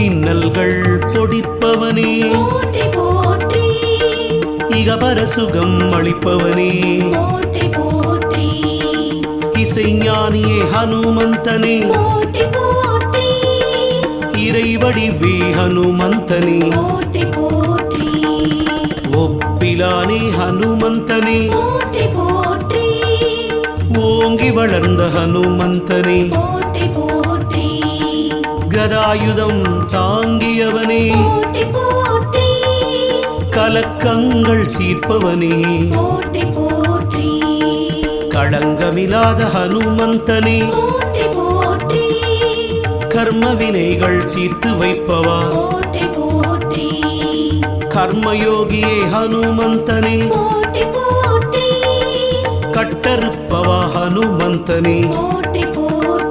இன்னல்கள் பொடிப்பவனே போற்றி போற்றி இகபர சுகம் அளிப்பவனே போற்றி போற்றி இசைஞானியே ஹனுமந்தனே போற்றி போற்றி இறைவடிவே ஹனுமந்தனே போற்றி போற்றி ஒப்பிலானே ஹனுமந்தனே போற்றி போற்றி ஓங்கி வளர்ந்த ஹனுமந்தனே போற்றி போற்றி கதாயுதம் தாங்கியவனே போற்றி போற்றி கலக்கங்கள் தீர்ப்பவனே போற்றி போற்றி களங்கமில்லாத ஹனுமந்தனே போற்றி போற்றி கர்ம வினைகள் தீர்த்து வைப்பவா போற்றி போற்றி கர்மயோகியே ஹனுமந்தனே போற்றி போற்றி கட்டறுப்பவா ஹனுமந்தனே போற்றி போற்றி